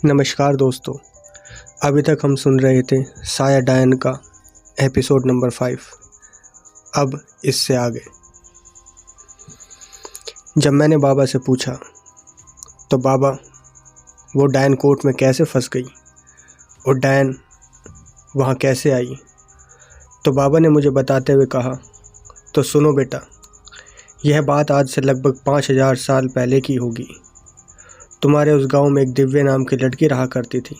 नमस्कार दोस्तों। अभी तक हम सुन रहे थे साया डायन का एपिसोड नंबर 5। अब इससे आगे जब मैंने बाबा से पूछा तो बाबा वो डायन कोर्ट में कैसे फंस गई और डायन वहाँ कैसे आई, तो बाबा ने मुझे बताते हुए कहा, तो सुनो बेटा, यह बात आज से लगभग 5000 साल पहले की होगी। तुम्हारे उस गांव में एक दिव्या नाम की लड़की रहा करती थी,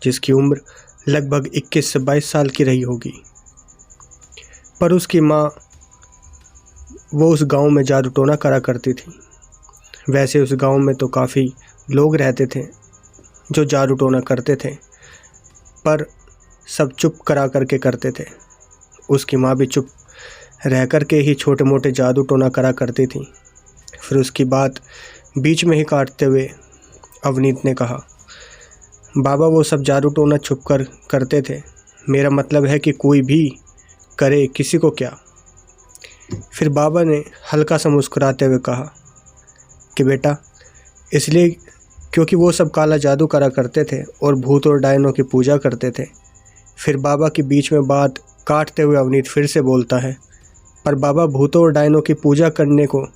जिसकी उम्र लगभग 21 से 22 साल की रही होगी। पर उसकी माँ वो उस गांव में जादू टोना करा करती थी। वैसे उस गांव में तो काफ़ी लोग रहते थे जो जादू टोना करते थे, पर सब चुप करा करके करते थे। उसकी माँ भी चुप रह करके ही छोटे मोटे जादू टोना करा करती थी। फिर उसकी बात बीच में ही काटते हुए अवनीत ने कहा, बाबा वो सब जादू टोना छुप कर करते थे, मेरा मतलब है कि कोई भी करे, किसी को क्या। फिर बाबा ने हल्का सा मुस्कुराते हुए कहा कि बेटा, इसलिए क्योंकि वो सब काला जादू करा करते थे और भूत और डायनों की पूजा करते थे। फिर बाबा की बीच में बात काटते हुए अवनीत फिर से बोलता है, पर बाबा भूतों और डायनों की पूजा करने को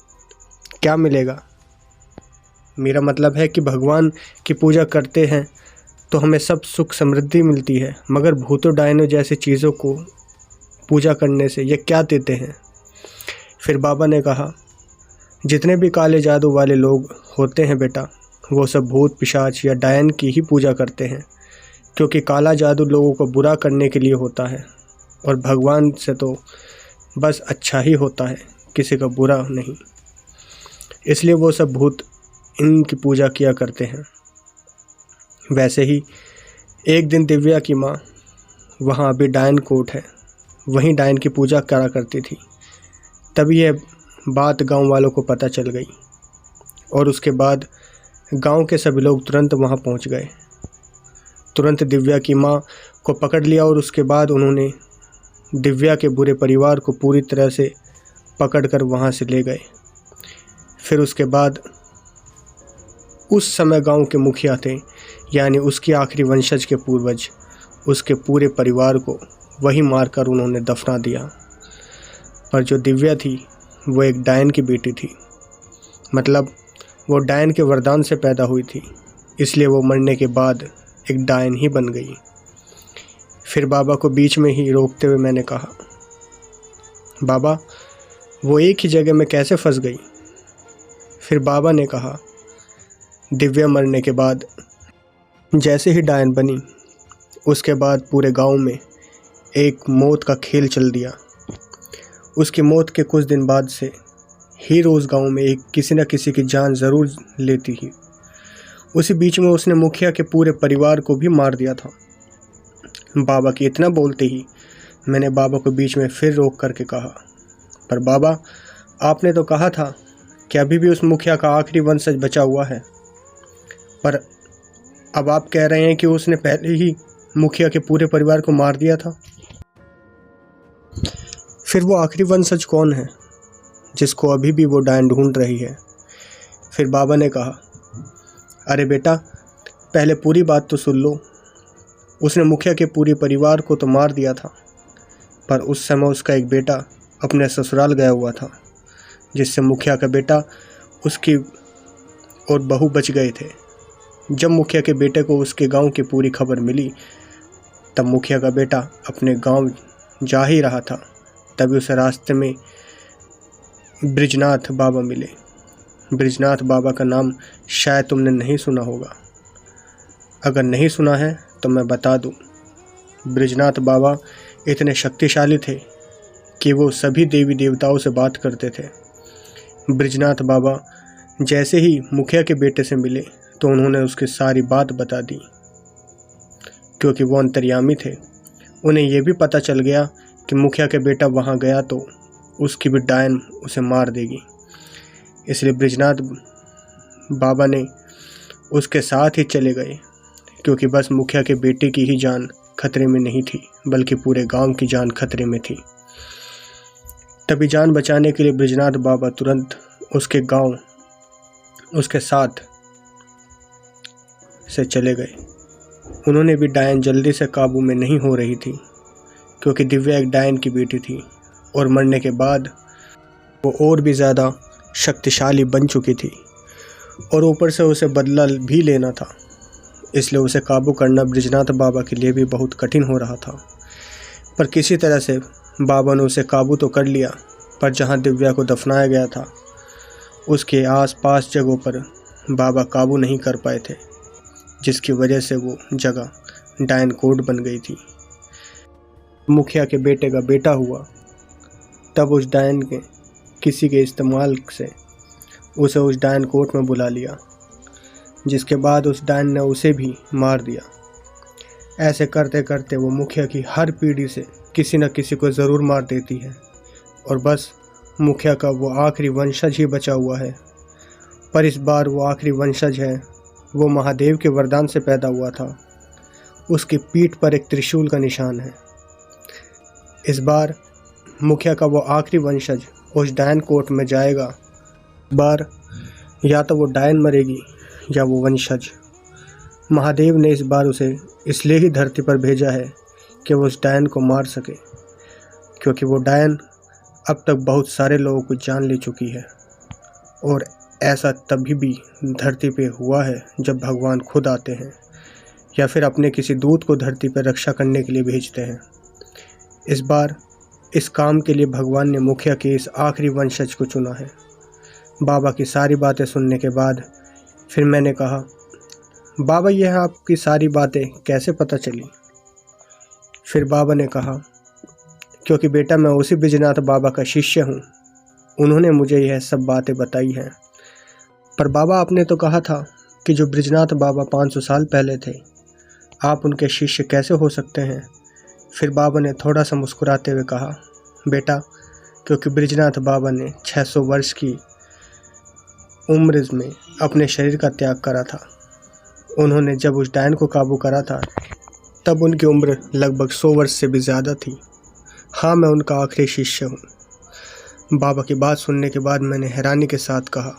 क्या मिलेगा? मेरा मतलब है कि भगवान की पूजा करते हैं तो हमें सब सुख समृद्धि मिलती है, मगर भूतों डायनों जैसी चीज़ों को पूजा करने से ये क्या देते हैं? फिर बाबा ने कहा, जितने भी काले जादू वाले लोग होते हैं बेटा, वो सब भूत पिशाच या डायन की ही पूजा करते हैं, क्योंकि काला जादू लोगों को बुरा करने के लिए होता है और भगवान से तो बस अच्छा ही होता है, किसी का बुरा नहीं। इसलिए वो सब भूत इनकी पूजा किया करते हैं। वैसे ही एक दिन दिव्या की माँ, वहाँ अभी डायन कोर्ट है, वहीं डायन की पूजा करा करती थी। तभी यह बात गांव वालों को पता चल गई और उसके बाद गांव के सभी लोग तुरंत वहाँ पहुँच गए। तुरंत दिव्या की माँ को पकड़ लिया और उसके बाद उन्होंने दिव्या के बुरे परिवार को पूरी तरह से पकड़कर वहाँ से ले गए। फिर उसके बाद उस समय गांव के मुखिया थे, यानी उसकी आखिरी वंशज के पूर्वज, उसके पूरे परिवार को वहीं मारकर उन्होंने दफना दिया। पर जो दिव्या थी वो एक डायन की बेटी थी, मतलब वो डायन के वरदान से पैदा हुई थी, इसलिए वो मरने के बाद एक डायन ही बन गई। फिर बाबा को बीच में ही रोकते हुए मैंने कहा, बाबा वो एक ही जगह में कैसे फंस गई? फिर बाबा ने कहा, दिव्या मरने के बाद जैसे ही डायन बनी, उसके बाद पूरे गांव में एक मौत का खेल चल दिया। उसकी मौत के कुछ दिन बाद से ही रोज़ गांव में एक किसी न किसी की जान ज़रूर लेती ही। उसी बीच में उसने मुखिया के पूरे परिवार को भी मार दिया था। बाबा की इतना बोलते ही मैंने बाबा को बीच में फिर रोक करके कहा, पर बाबा, आपने तो कहा था कि अभी भी उस मुखिया का आखिरी वंशज बचा हुआ है, पर अब आप कह रहे हैं कि उसने पहले ही मुखिया के पूरे परिवार को मार दिया था। फिर वो आखिरी वंशज कौन है जिसको अभी भी वो डायन ढूंढ रही है? फिर बाबा ने कहा, अरे बेटा, पहले पूरी बात तो सुन लो। उसने मुखिया के पूरे परिवार को तो मार दिया था, पर उस समय उसका एक बेटा अपने ससुराल गया हुआ था, जिससे मुखिया का बेटा उसकी और बहू बच गए थे। जब मुखिया के बेटे को उसके गांव की पूरी खबर मिली, तब मुखिया का बेटा अपने गांव जा ही रहा था, तभी उसे रास्ते में ब्रिजनाथ बाबा मिले। ब्रिजनाथ बाबा का नाम शायद तुमने नहीं सुना होगा। अगर नहीं सुना है तो मैं बता दूं, ब्रिजनाथ बाबा इतने शक्तिशाली थे कि वो सभी देवी देवताओं से बात करते थे। ब्रिजनाथ बाबा जैसे ही मुखिया के बेटे से मिले तो उन्होंने उसकी सारी बात बता दी। क्योंकि वो अंतर्यामी थे, उन्हें यह भी पता चल गया कि मुखिया के बेटा वहाँ गया तो उसकी भी डायन उसे मार देगी। इसलिए ब्रिजनाथ बाबा ने उसके साथ ही चले गए, क्योंकि बस मुखिया के बेटे की ही जान खतरे में नहीं थी, बल्कि पूरे गांव की जान खतरे में थी। तभी जान बचाने के लिए ब्रिजनाथ बाबा तुरंत उसके गांव उसके साथ से चले गए। उन्होंने भी डायन जल्दी से काबू में नहीं हो रही थी, क्योंकि दिव्या एक डायन की बेटी थी और मरने के बाद वो और भी ज़्यादा शक्तिशाली बन चुकी थी और ऊपर से उसे बदला भी लेना था। इसलिए उसे काबू करना बृजनाथ बाबा के लिए भी बहुत कठिन हो रहा था। पर किसी तरह से बाबा ने उसे काबू तो कर लिया, पर जहाँ दिव्या को दफनाया गया था उसके आसपास जगहों पर बाबा काबू नहीं कर पाए थे, जिसकी वजह से वो जगह डायन कोट बन गई थी। मुखिया के बेटे का बेटा हुआ तब उस डायन के किसी के इस्तेमाल से उसे उस डायन कोर्ट में बुला लिया, जिसके बाद उस डायन ने उसे भी मार दिया। ऐसे करते करते वो मुखिया की हर पीढ़ी से किसी न किसी को ज़रूर मार देती है और बस मुखिया का वो आखिरी वंशज ही बचा हुआ है। पर इस बार वो आखिरी वंशज है वो महादेव के वरदान से पैदा हुआ था। उसकी पीठ पर एक त्रिशूल का निशान है। इस बार मुखिया का वो आखिरी वंशज उस डायन कोर्ट में जाएगा। बार या तो वो डायन मरेगी या वो वंशज। महादेव ने इस बार उसे इसलिए ही धरती पर भेजा है कि वो उस डायन को मार सके, क्योंकि वो डायन अब तक बहुत सारे लोगों को जान ले चुकी है। और ऐसा तभी भी धरती पे हुआ है जब भगवान खुद आते हैं या फिर अपने किसी दूत को धरती पर रक्षा करने के लिए भेजते हैं। इस बार इस काम के लिए भगवान ने मुखिया के इस आखिरी वंशज को चुना है। बाबा की सारी बातें सुनने के बाद फिर मैंने कहा, बाबा यह आपकी सारी बातें कैसे पता चली? फिर बाबा ने कहा, क्योंकि बेटा मैं उसी बृजनाथ बाबा का शिष्य हूँ, उन्होंने मुझे यह सब बातें बताई हैं। पर बाबा आपने तो कहा था कि जो बृजनाथ बाबा 500 साल पहले थे आप उनके शिष्य कैसे हो सकते हैं? फिर बाबा ने थोड़ा सा मुस्कुराते हुए कहा, बेटा क्योंकि बृजनाथ बाबा ने 600 वर्ष की उम्र में अपने शरीर का त्याग करा था। उन्होंने जब उस डायन को काबू करा था तब उनकी उम्र लगभग 100 वर्ष से भी ज़्यादा थी। हाँ, मैं उनका आखिरी शिष्य हूँ। बाबा की बात सुनने के बाद मैंने हैरानी के साथ कहा,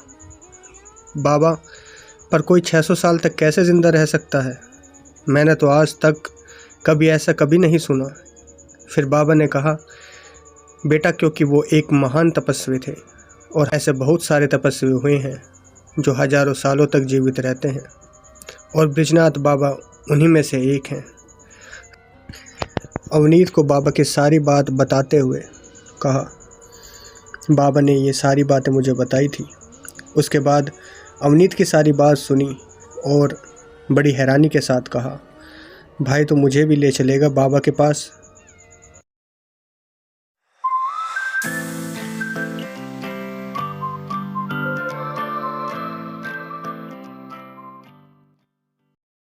बाबा पर कोई 600 साल तक कैसे ज़िंदा रह सकता है? मैंने तो आज तक कभी ऐसा कभी नहीं सुना। फिर बाबा ने कहा, बेटा क्योंकि वो एक महान तपस्वी थे और ऐसे बहुत सारे तपस्वी हुए हैं जो हजारों सालों तक जीवित रहते हैं और बृजनाथ बाबा उन्हीं में से एक हैं। अवनीत को बाबा की सारी बात बताते हुए कहा, बाबा ने ये सारी बातें मुझे बताई थी। उसके बाद अवनीत की सारी बात सुनी और बड़ी हैरानी के साथ कहा, भाई तो मुझे भी ले चलेगा बाबा के पास?